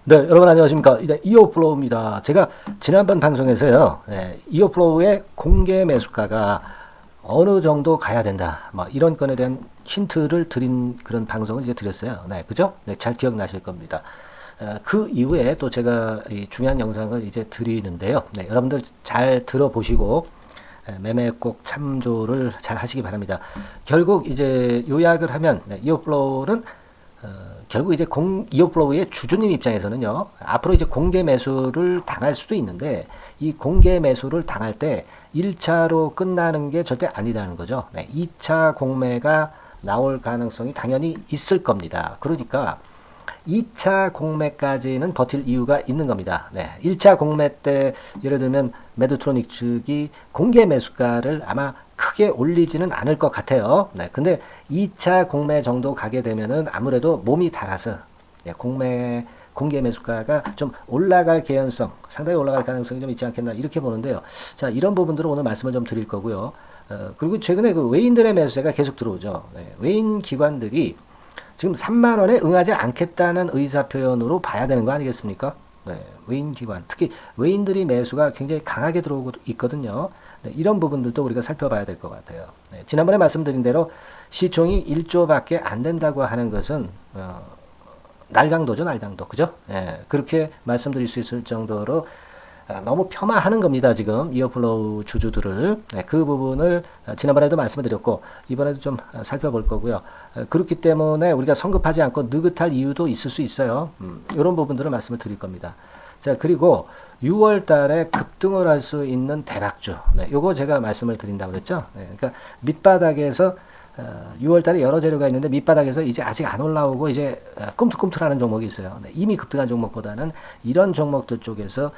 네, 여러분 안녕하십니까. 이제 이어플로우입니다. 제가 지난번 방송에서요, 이어플로우의 공개 매수가가 어느 정도 가야 된다. 뭐 이런 건에 대한 힌트를 드린 그런 방송을 이제 드렸어요. 네, 그죠? 네, 잘 기억나실 겁니다. 그 이후에 또 제가 이 중요한 영상을 이제 드리는데요. 네, 여러분들 잘 들어보시고 매매 꼭 참조를 잘 하시기 바랍니다. 결국 이제 요약을 하면 이어플로우는 결국 이제 이어플로우의 주주님 입장에서는요, 앞으로 이제 공개 매수를 당할 수도 있는데, 이 공개 매수를 당할 때 1차로 끝나는 게 절대 아니라는 거죠. 네, 2차 공매가 나올 가능성이 당연히 있을 겁니다. 그러니까 2차 공매까지는 버틸 이유가 있는 겁니다. 네, 1차 공매 때 예를 들면 매도트로닉 측이 공개 매수가를 아마 크게 올리지는 않을 것 같아요. 네, 근데 2차 공매 정도 가게 되면은 아무래도 몸이 달아서 공개 매수가가 좀 올라갈 개연성, 상당히 올라갈 가능성이 좀 있지 않겠나 이렇게 보는데요. 자, 이런 부분들은 오늘 말씀을 좀 드릴 거고요. 그리고 최근에 그 외인들의 매수세가 계속 들어오죠. 네, 외인 기관들이 지금 3만 원에 응하지 않겠다는 의사 표현으로 봐야 되는 거 아니겠습니까? 네, 외인 기관, 특히 외인들이 매수가 굉장히 강하게 들어오고 있거든요. 네, 이런 부분들도 우리가 살펴봐야 될 것 같아요. 네, 지난번에 말씀드린 대로 시총이 1조밖에 안 된다고 하는 것은 날강도죠, 날강도. 그죠? 예, 그렇게 말씀드릴 수 있을 정도로 너무 폄하하는 겁니다. 지금 이어플로우 주주들을. 네, 그 부분을 지난번에도 말씀을 드렸고 이번에도 좀 살펴볼 거고요. 그렇기 때문에 우리가 성급하지 않고 느긋할 이유도 있을 수 있어요. 이런 부분들을 말씀을 드릴 겁니다. 자, 그리고 6월 달에 급등을 할 수 있는 대박주. 네, 요거 제가 말씀을 드린다고 그랬죠. 네, 그러니까 밑바닥에서 6월 달에 여러 재료가 있는데 밑바닥에서 이제 아직 안 올라오고 이제 꿈틀꿈틀하는 종목이 있어요. 네, 이미 급등한 종목보다는 이런 종목들 쪽에서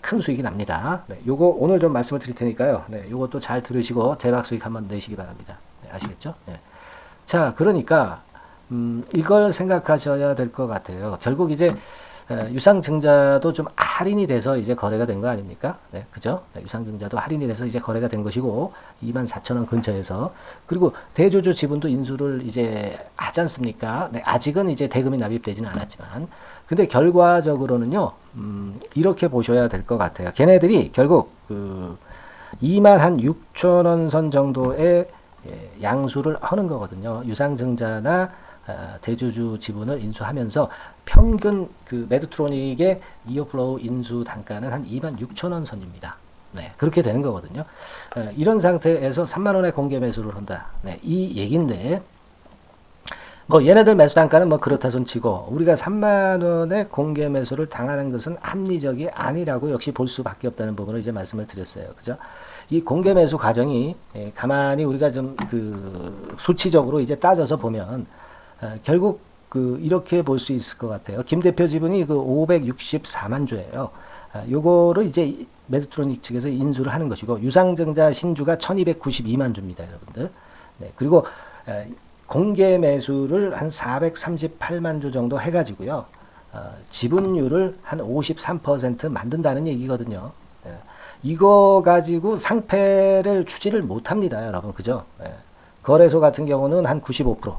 큰 수익이 납니다. 네, 요거 오늘 좀 말씀을 드릴 테니까요. 네, 요것도 잘 들으시고 대박 수익 한번 내시기 바랍니다. 네, 아시겠죠? 네. 자, 그러니까 이걸 생각하셔야 될 것 같아요. 결국 이제 유상증자도 좀 할인이 돼서 이제 거래가 된 거 아닙니까? 네, 그죠? 네, 유상증자도 할인이 돼서 이제 거래가 된 것이고 24,000원 근처에서 그리고 대주주 지분도 인수를 이제 하지 않습니까? 네, 아직은 이제 대금이 납입되지는 않았지만 근데 결과적으로는요 이렇게 보셔야 될 것 같아요. 걔네들이 결국 그 26,000원 선 정도의 양수를 하는 거거든요. 유상증자나 대주주 지분을 인수하면서 평균 그 매드트로닉의 이어플로우 인수 단가는 한 26,000원 선입니다. 네, 그렇게 되는 거거든요. 이런 상태에서 3만 원의 공개 매수를 한다. 네, 이 얘기인데 뭐 얘네들 매수 단가는 뭐 그렇다 손치고 우리가 3만 원의 공개 매수를 당하는 것은 합리적이 아니라고 역시 볼 수밖에 없다는 부분을 이제 말씀을 드렸어요. 그죠? 이 공개 매수 과정이 가만히 우리가 좀 그 수치적으로 이제 따져서 보면 결국 그 이렇게 볼 수 있을 것 같아요. 김 대표 지분이 그 564만 주예요. 요거를 이제 매드트로닉 측에서 인수를 하는 것이고 유상증자 신주가 1292만 주입니다, 여러분들. 네, 그리고 공개 매수를 한 438만 주 정도 해가지고요. 지분율을 한 53% 만든다는 얘기거든요. 이거 가지고 상패를 추지를 못합니다, 여러분. 그죠? 거래소 같은 경우는 한 95%.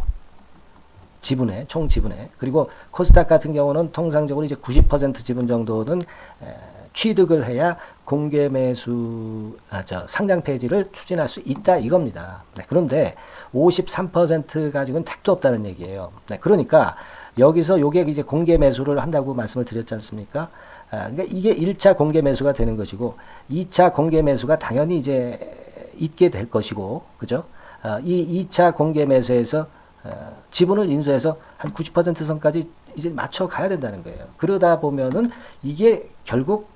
지분에, 총 지분에. 그리고 코스닥 같은 경우는 통상적으로 이제 90% 지분 정도는 취득을 해야 공개 매수, 상장 폐지를 추진할 수 있다 이겁니다. 네, 그런데 53% 가지고는 택도 없다는 얘기예요. 네, 그러니까 여기서 요게 이제 공개 매수를 한다고 말씀을 드렸지 않습니까? 그러니까 이게 1차 공개 매수가 되는 것이고 2차 공개 매수가 당연히 이제 있게 될 것이고, 그죠? 이 2차 공개 매수에서 지분을 인수해서 한 90% 선까지 이제 맞춰 가야 된다는 거예요. 그러다 보면은 이게 결국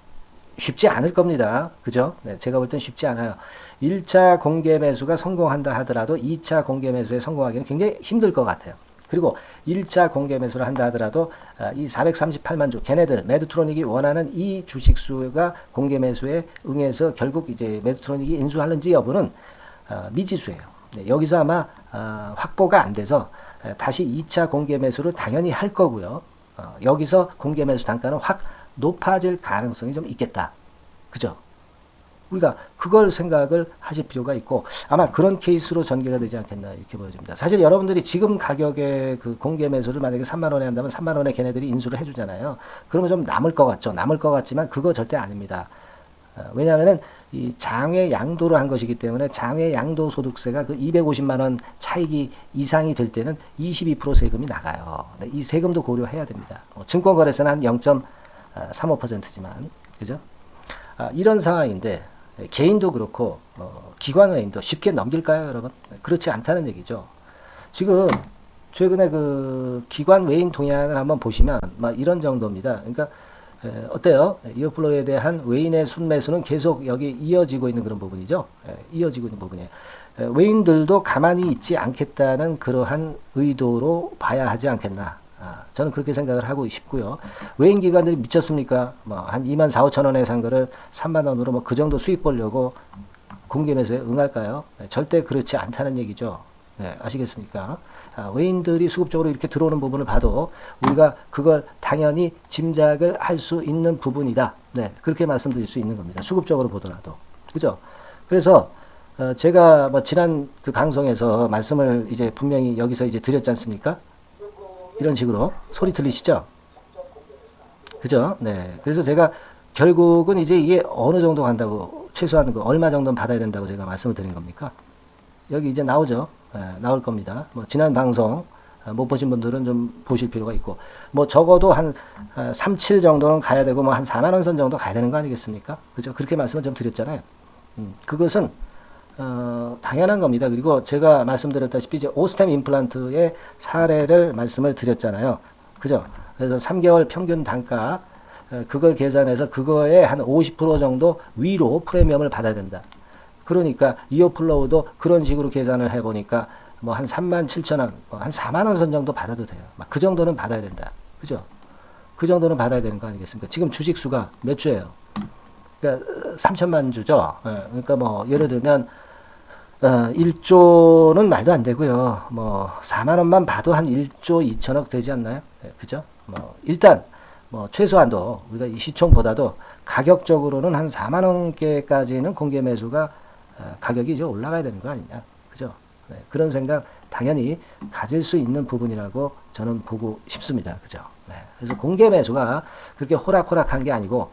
쉽지 않을 겁니다. 그죠? 네, 제가 볼 땐 쉽지 않아요. 1차 공개 매수가 성공한다 하더라도 2차 공개 매수에 성공하기는 굉장히 힘들 것 같아요. 그리고 1차 공개 매수를 한다 하더라도 이 438만 주 걔네들 매드트로닉이 원하는 이 주식수가 공개 매수에 응해서 결국 이제 매드트로닉이 인수하는지 여부는 미지수예요. 네, 여기서 아마 확보가 안 돼서 다시 2차 공개 매수를 당연히 할 거고요. 여기서 공개 매수 단가는 확 높아질 가능성이 좀 있겠다. 그죠? 우리가 그걸 생각을 하실 필요가 있고 아마 그런 케이스로 전개가 되지 않겠나 이렇게 보여집니다. 사실 여러분들이 지금 가격의 그 공개 매수를 만약에 3만 원에 한다면 3만 원에 걔네들이 인수를 해주잖아요. 그러면 좀 남을 것 같죠. 남을 것 같지만 그거 절대 아닙니다. 왜냐하면은 이 장외 양도를 한 것이기 때문에 장외 양도 소득세가 그 250만 원 차익이 이상이 될 때는 22% 세금이 나가요. 이 세금도 고려해야 됩니다. 증권거래세는 한 0.35%지만 그죠? 이런 상황인데 개인도 그렇고 기관 외인도 쉽게 넘길까요, 여러분? 그렇지 않다는 얘기죠. 지금 최근에 그 기관 외인 동향을 한번 보시면 막 이런 정도입니다. 그러니까 어때요? 이어플로우에 대한 외인의 순매수는 계속 여기 이어지고 있는 그런 부분이죠. 이어지고 있는 부분이에요. 외인들도 가만히 있지 않겠다는 그러한 의도로 봐야 하지 않겠나. 저는 그렇게 생각을 하고 싶고요. 외인 기관들이 미쳤습니까? 뭐 한 2만 4, 5천 원에 산 거를 3만 원으로 뭐 그 정도 수익 보려고 공개 매수에 응할까요? 절대 그렇지 않다는 얘기죠. 아시겠습니까? 외인들이 수급적으로 이렇게 들어오는 부분을 봐도 우리가 그걸 당연히 짐작을 할 수 있는 부분이다. 그렇게 말씀드릴 수 있는 겁니다. 수급적으로 보더라도. 그죠? 그래서 제가 뭐 지난 그 방송에서 말씀을 이제 분명히 여기서 이제 드렸지 않습니까? 이런 식으로 소리 들리시죠? 그죠? 그래서 제가 결국은 이제 이게 어느 정도 간다고 최소한 그 얼마 정도는 받아야 된다고 제가 말씀을 드린 겁니까? 여기 이제 나오죠. 나올 겁니다. 뭐 지난 방송 못 보신 분들은 좀 보실 필요가 있고 뭐 적어도 한 3, 7 정도는 가야 되고 뭐 한 4만 원 선 정도 가야 되는 거 아니겠습니까? 그죠? 그렇게 말씀을 좀 드렸잖아요. 그것은 당연한 겁니다. 그리고 제가 말씀드렸다시피 이제 오스템 임플란트의 사례를 말씀을 드렸잖아요. 그죠? 그래서 3개월 평균 단가 그걸 계산해서 그거에 한 50% 정도 위로 프리미엄을 받아야 된다. 그러니까 이어플로우도 그런 식으로 계산을 해보니까 뭐 한 3만 7천 원, 한 4만 원 선 정도 받아도 돼요. 막 그 정도는 받아야 된다. 그죠? 그 정도는 받아야 되는 거 아니겠습니까? 지금 주식 수가 몇 주예요? 그러니까 3천만 주죠. 그러니까 뭐 예를 들면 1조는 말도 안 되고요. 뭐 4만 원만 봐도 한 1조 2천억 되지 않나요? 그죠? 뭐 일단 뭐 최소한도 우리가 이 시총보다도 가격적으로는 한 4만 원께까지는 공개 매수가 가격이 이제 올라가야 되는 거 아니냐. 그죠? 그런 생각 당연히 가질 수 있는 부분이라고 저는 보고 싶습니다. 그죠? 그래서 공개 매수가 그렇게 호락호락한 게 아니고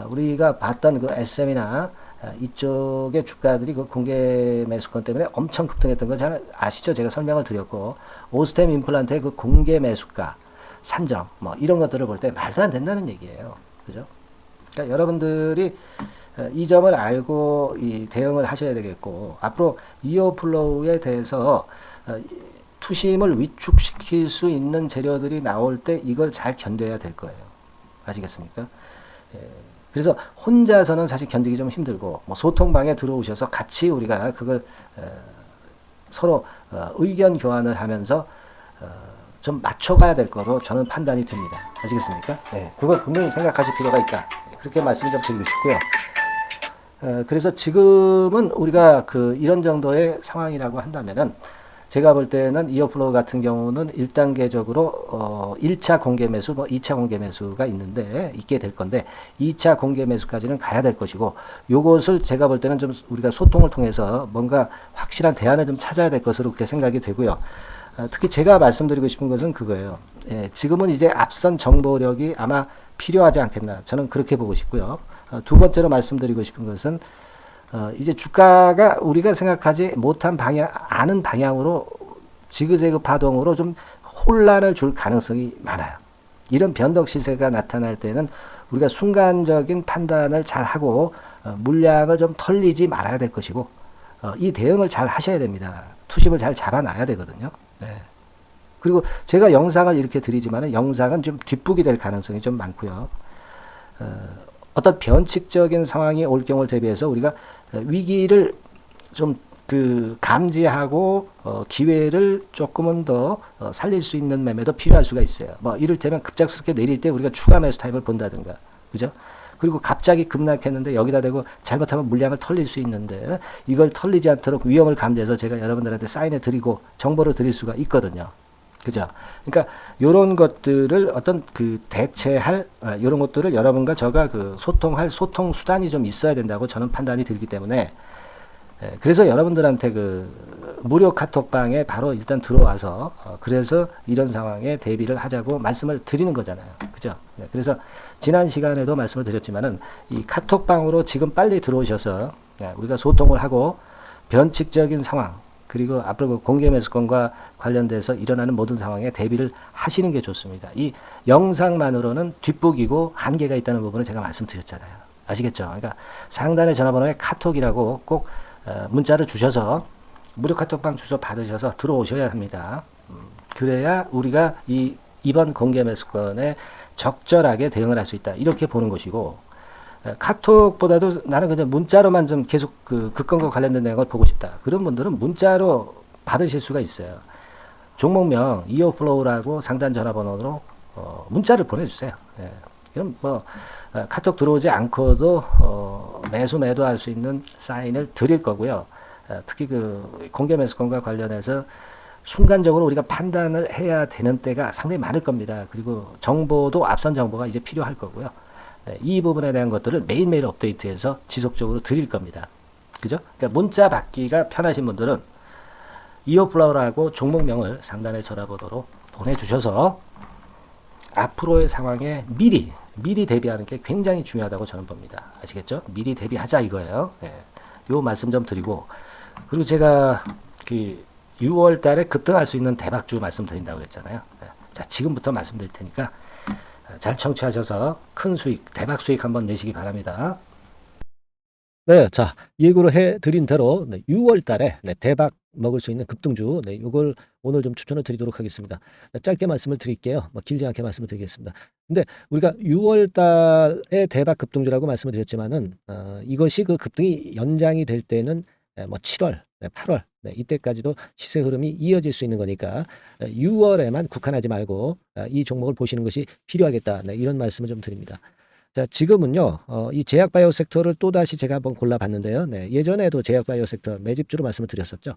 우리가 봤던 그 SM이나 이쪽의 주가들이 그 공개 매수권 때문에 엄청 급등했던 거 잘 아시죠? 제가 설명을 드렸고 오스템 임플란트의 그 공개 매수가 산정 뭐 이런 것들을 볼 때 말도 안 된다는 얘기예요. 그죠? 그러니까 여러분들이 이 점을 알고 이 대응을 하셔야 되겠고 앞으로 이어플로우에 대해서 투심을 위축시킬 수 있는 재료들이 나올 때 이걸 잘 견뎌야 될 거예요. 아시겠습니까? 그래서 혼자서는 사실 견디기 좀 힘들고 뭐 소통방에 들어오셔서 같이 우리가 그걸 서로 의견 교환을 하면서 좀 맞춰가야 될 거로 저는 판단이 됩니다. 아시겠습니까? 그걸 분명히 생각하실 필요가 있다. 그렇게 말씀 좀 드리고 싶고요. 그래서 지금은 우리가 그 이런 정도의 상황이라고 한다면은 제가 볼 때는 이어플로우 같은 경우는 1단계적으로 1차 공개 매수, 뭐 2차 공개 매수가 있게 될 건데 2차 공개 매수까지는 가야 될 것이고 요것을 제가 볼 때는 좀 우리가 소통을 통해서 뭔가 확실한 대안을 좀 찾아야 될 것으로 그렇게 생각이 되고요. 특히 제가 말씀드리고 싶은 것은 그거예요. 지금은 이제 앞선 정보력이 아마 필요하지 않겠나 저는 그렇게 보고 싶고요. 두 번째로 말씀드리고 싶은 것은 이제 주가가 우리가 생각하지 못한 아는 방향으로 지그재그 파동으로 좀 혼란을 줄 가능성이 많아요. 이런 변덕 시세가 나타날 때는 우리가 순간적인 판단을 잘 하고 물량을 좀 털리지 말아야 될 것이고 이 대응을 잘 하셔야 됩니다. 투심을 잘 잡아놔야 되거든요. 그리고 제가 영상을 이렇게 드리지만 영상은 좀 뒷북이 될 가능성이 좀 많고요. 어떤 변칙적인 상황이 올 경우를 대비해서 우리가 위기를 좀 그 감지하고 기회를 조금은 더 살릴 수 있는 매매도 필요할 수가 있어요. 뭐 이를테면 급작스럽게 내릴 때 우리가 추가 매수 타임을 본다든가, 그죠? 그리고 갑자기 급락했는데 여기다 대고 잘못하면 물량을 털릴 수 있는데 이걸 털리지 않도록 위험을 감지해서 제가 여러분들한테 사인해 드리고 정보를 드릴 수가 있거든요. 그죠? 그러니까 요런 것들을 어떤 그 대체할 요런 것들을 여러분과 저가 그 소통할 소통 수단이 좀 있어야 된다고 저는 판단이 들기 때문에 그래서 여러분들한테 그 무료 카톡방에 바로 일단 들어와서 그래서 이런 상황에 대비를 하자고 말씀을 드리는 거잖아요. 그죠? 그래서 지난 시간에도 말씀을 드렸지만은 이 카톡방으로 지금 빨리 들어오셔서 우리가 소통을 하고 변칙적인 상황 그리고 앞으로 그 공개 매수권과 관련돼서 일어나는 모든 상황에 대비를 하시는 게 좋습니다. 이 영상만으로는 뒷북이고 한계가 있다는 부분을 제가 말씀드렸잖아요. 아시겠죠? 그러니까 상단의 전화번호에 카톡이라고 꼭 문자를 주셔서 무료 카톡방 주소 받으셔서 들어오셔야 합니다. 그래야 우리가 이번 공개 매수권에 적절하게 대응을 할 수 있다. 이렇게 보는 것이고 카톡보다도 나는 그냥 문자로만 좀 계속 그 건과 관련된 내용을 보고 싶다. 그런 분들은 문자로 받으실 수가 있어요. 종목명 이어플로우라고 상단 전화번호로 문자를 보내주세요. 예. 그럼 뭐 카톡 들어오지 않고도 매수 매도할 수 있는 사인을 드릴 거고요. 특히 그 공개 매수권과 관련해서 순간적으로 우리가 판단을 해야 되는 때가 상당히 많을 겁니다. 그리고 정보도 앞선 정보가 이제 필요할 거고요. 네, 이 부분에 대한 것들을 매일매일 업데이트해서 지속적으로 드릴 겁니다. 그죠? 그러니까 문자 받기가 편하신 분들은 이어플라워라고 종목명을 상단의 전화번호로 보내주셔서 앞으로의 상황에 미리 대비하는 게 굉장히 중요하다고 저는 봅니다. 아시겠죠? 미리 대비하자 이거예요. 네. 요 말씀 좀 드리고 그리고 제가 그 6월 달에 급등할 수 있는 대박주 말씀드린다고 그랬잖아요. 네. 자, 지금부터 말씀드릴 테니까 잘 청취하셔서 큰 수익, 대박 수익 한번 내시기 바랍니다. 네, 자, 예고를 해드린 대로 6월 달에 대박 먹을 수 있는 급등주, 이걸 오늘 좀 추천을 드리도록 하겠습니다. 짧게 말씀을 드릴게요. 길지 않게 말씀을 드리겠습니다. 근데 우리가 6월 달에 대박 급등주라고 말씀을 드렸지만은, 이것이 그 급등이 연장이 될 때는 뭐 7월, 8월, 이때까지도 시세 흐름이 이어질 수 있는 거니까 6월에만 국한하지 말고 이 종목을 보시는 것이 필요하겠다. 이런 말씀을 좀 드립니다. 자, 지금은요, 이 제약바이오 섹터를 또다시 제가 한번 골라봤는데요. 예전에도 제약바이오 섹터 매집주로 말씀을 드렸었죠.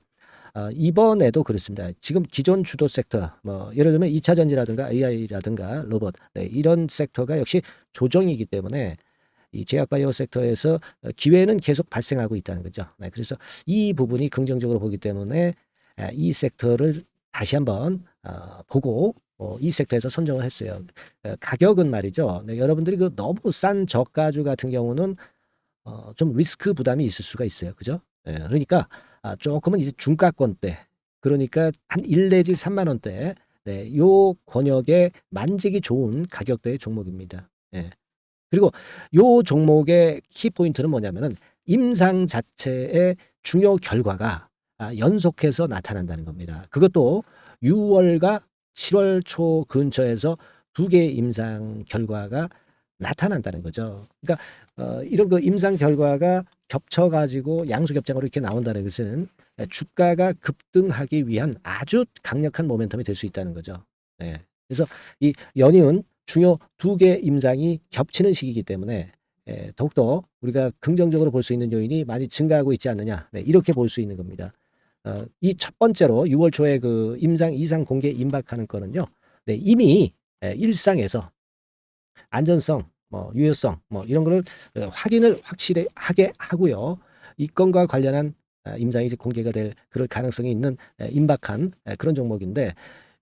이번에도 그렇습니다. 지금 기존 주도 섹터, 뭐, 예를 들면 2차전지라든가 AI라든가 로봇, 이런 섹터가 역시 조정이기 때문에 이 제약바이오 섹터에서 기회는 계속 발생하고 있다는 거죠. 그래서 이 부분이 긍정적으로 보기 때문에 이 섹터를 다시 한번 보고 이 섹터에서 선정을 했어요. 가격은 말이죠. 여러분들이 그 너무 싼 저가주 같은 경우는 좀 리스크 부담이 있을 수가 있어요. 그죠? 그러니까 조금은 이제 중가권대, 그러니까 한 1 내지 3만 원대, 요 권역에 만지기 좋은 가격대의 종목입니다. 그리고 요 종목의 키포인트는 뭐냐면은 임상 자체의 중요 결과가 연속해서 나타난다는 겁니다. 그것도 6월과 7월 초 근처에서 2개의 임상 결과가 나타난다는 거죠. 그러니까 이런 그 임상 결과가 겹쳐가지고 양수겹장으로 이렇게 나온다는 것은 주가가 급등하기 위한 아주 강력한 모멘텀이 될 수 있다는 거죠. 그래서 이 연이은 중요 2개 임상이 겹치는 시기이기 때문에 더욱더 우리가 긍정적으로 볼 수 있는 요인이 많이 증가하고 있지 않느냐, 이렇게 볼 수 있는 겁니다. 이 첫 번째로 6월 초에 그 임상 이상 공개 임박하는 거는요, 이미 일상에서 안전성, 뭐 유효성, 뭐 이런 거를 확인을 확실히 하게 하고요. 이 건과 관련한 임상이 이제 공개가 될 그럴 가능성이 있는 임박한 그런 종목인데,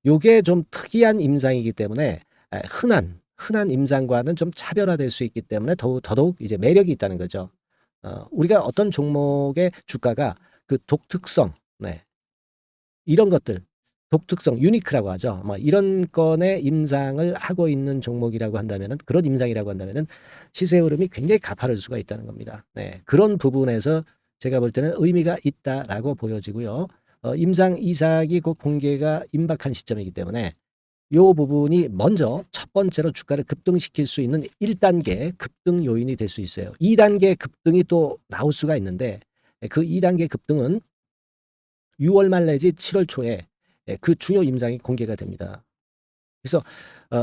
요게 좀 특이한 임상이기 때문에 흔한 임상과는 좀 차별화될 수 있기 때문에 더더욱 이제 매력이 있다는 거죠. 우리가 어떤 종목의 주가가 그 독특성, 이런 것들, 독특성, 유니크라고 하죠. 뭐 이런 건의 임상을 하고 있는 종목이라고 한다면은, 그런 임상이라고 한다면은 시세 흐름이 굉장히 가파를 수가 있다는 겁니다. 그런 부분에서 제가 볼 때는 의미가 있다라고 보여지고요. 임상 이삭이 곧 공개가 임박한 시점이기 때문에 요 부분이 먼저 첫 번째로 주가를 급등시킬 수 있는 1단계 급등 요인이 될 수 있어요. 2단계 급등이 또 나올 수가 있는데, 그 2단계 급등은 6월 말 내지 7월 초에 그 중요 임상이 공개가 됩니다. 그래서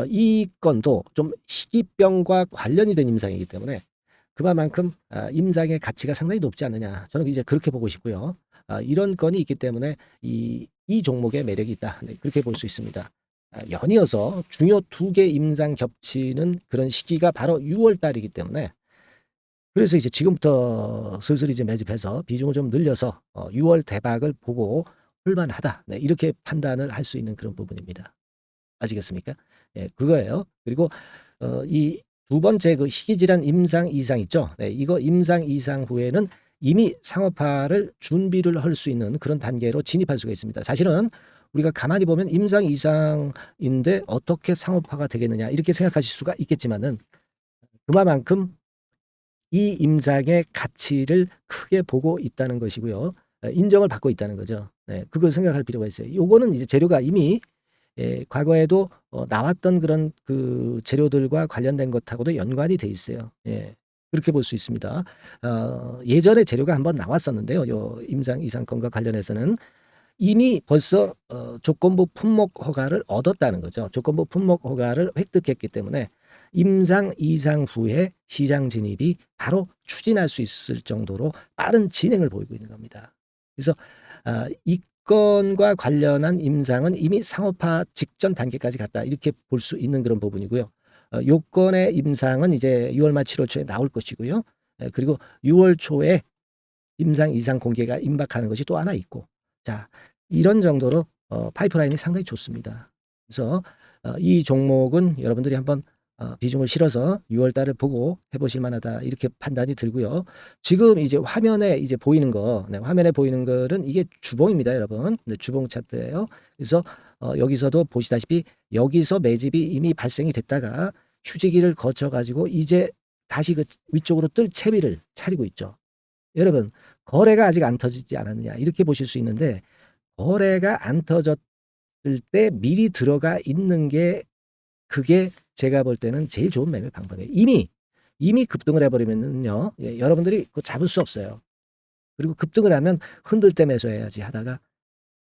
이 건도 좀 희귀병과 관련이 된 임상이기 때문에 그만큼 임상의 가치가 상당히 높지 않느냐, 저는 이제 그렇게 보고 싶고요. 이런 건이 있기 때문에 이 이 종목의 매력이 있다. 네, 그렇게 볼 수 있습니다. 연이어서 중요 2개 임상 겹치는 그런 시기가 바로 6월 달이기 때문에 그래서 이제 지금부터 슬슬 이제 매집해서 비중을 좀 늘려서 6월 대박을 보고 볼만하다. 네, 이렇게 판단을 할 수 있는 그런 부분입니다. 아시겠습니까? 예, 그거예요. 그리고 이 두 번째 그 희귀질환 임상 이상 있죠. 네, 이거 임상 이상 후에는 이미 상업화를 준비를 할 수 있는 그런 단계로 진입할 수가 있습니다. 사실은 우리가 가만히 보면 임상 이상인데 어떻게 상업화가 되겠느냐 이렇게 생각하실 수가 있겠지만은 그만큼 이 임상의 가치를 크게 보고 있다는 것이고요. 인정을 받고 있다는 거죠. 네, 그걸 생각할 필요가 있어요. 요거는 이제 재료가 이미 과거에도 나왔던 그런 그 재료들과 관련된 것하고도 연관이 돼 있어요. 예. 그렇게 볼 수 있습니다. 예전에 재료가 한번 나왔었는데요. 요 임상 이상권과 관련해서는 이미 벌써 조건부 품목 허가를 얻었다는 거죠. 조건부 품목 허가를 획득했기 때문에 임상 이상 후에 시장 진입이 바로 추진할 수 있을 정도로 빠른 진행을 보이고 있는 겁니다. 그래서 이 건과 관련한 임상은 이미 상업화 직전 단계까지 갔다 이렇게 볼 수 있는 그런 부분이고요. 요건의 임상은 이제 6월 말 7월 초에 나올 것이고요. 그리고 6월 초에 임상 이상 공개가 임박하는 것이 또 하나 있고 자 이런 정도로 파이프라인이 상당히 좋습니다. 그래서 이 종목은 여러분들이 한번 비중을 실어서 6월 달을 보고 해보실 만하다 이렇게 판단이 들고요. 지금 이제 화면에 이제 보이는 거, 네, 화면에 보이는 거는 이게 주봉입니다, 여러분. 네, 주봉 차트예요. 그래서 여기서도 보시다시피 여기서 매집이 이미 발생이 됐다가 휴지기를 거쳐 가지고 이제 다시 그 위쪽으로 뜰 채비를 차리고 있죠. 여러분 거래가 아직 안 터지지 않았느냐 이렇게 보실 수 있는데 거래가 안 터졌을 때 미리 들어가 있는 게 그게 제가 볼 때는 제일 좋은 매매 방법이에요. 이미 급등을 해버리면요, 예, 여러분들이 그거 잡을 수 없어요. 그리고 급등을 하면 흔들 때 매수해야지 하다가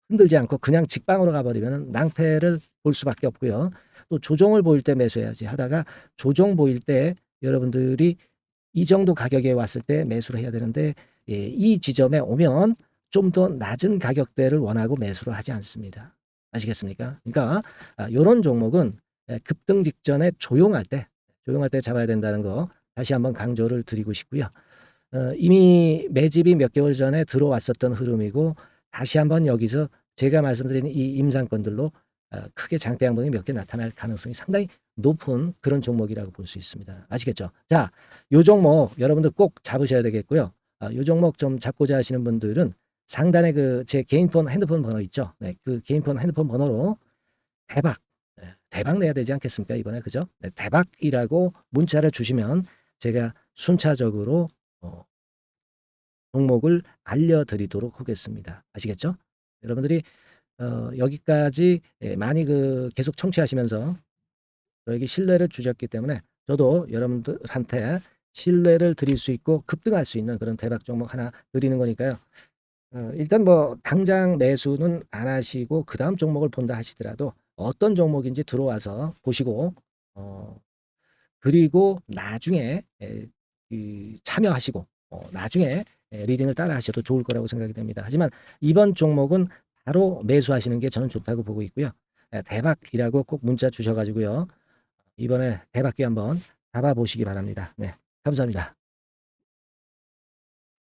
흔들지 않고 그냥 직방으로 가버리면 낭패를 볼 수밖에 없고요. 또 조정을 보일 때 매수해야지 하다가 조정 보일 때 여러분들이 이 정도 가격에 왔을 때 매수를 해야 되는데 예, 이 지점에 오면 좀 더 낮은 가격대를 원하고 매수를 하지 않습니다. 아시겠습니까? 그러니까 요런 종목은 급등 직전에 조용할 때 잡아야 된다는 거 다시 한번 강조를 드리고 싶고요. 이미 매집이 몇 개월 전에 들어왔었던 흐름이고 다시 한번 여기서 제가 말씀드린 이 임상권들로 크게 장대 양봉이 몇 개 나타날 가능성이 상당히 높은 그런 종목이라고 볼 수 있습니다. 아시겠죠? 자, 요 종목 여러분들 꼭 잡으셔야 되겠고요. 요 종목 좀 잡고자 하시는 분들은 상단에 그 제 개인폰 핸드폰 번호 있죠? 네, 그 개인폰 핸드폰 번호로 대박, 대박 내야 되지 않겠습니까? 이번에 그죠? 네, 대박이라고 문자를 주시면 제가 순차적으로 종목을 알려드리도록 하겠습니다. 아시겠죠? 여러분들이 여기까지 많이 그 계속 청취하시면서 저에게 신뢰를 주셨기 때문에 저도 여러분들한테 신뢰를 드릴 수 있고 급등할 수 있는 그런 대박 종목 하나 드리는 거니까요. 일단 뭐 당장 매수는 안 하시고 그 다음 종목을 본다 하시더라도 어떤 종목인지 들어와서 보시고 그리고 나중에 참여하시고 나중에 리딩을 따라 하셔도 좋을 거라고 생각이 됩니다. 하지만 이번 종목은 바로 매수하시는 게 저는 좋다고 보고 있고요. 대박이라고 꼭 문자 주셔 가지고요. 이번에 대박기 한번 잡아보시기 바랍니다. 네, 감사합니다.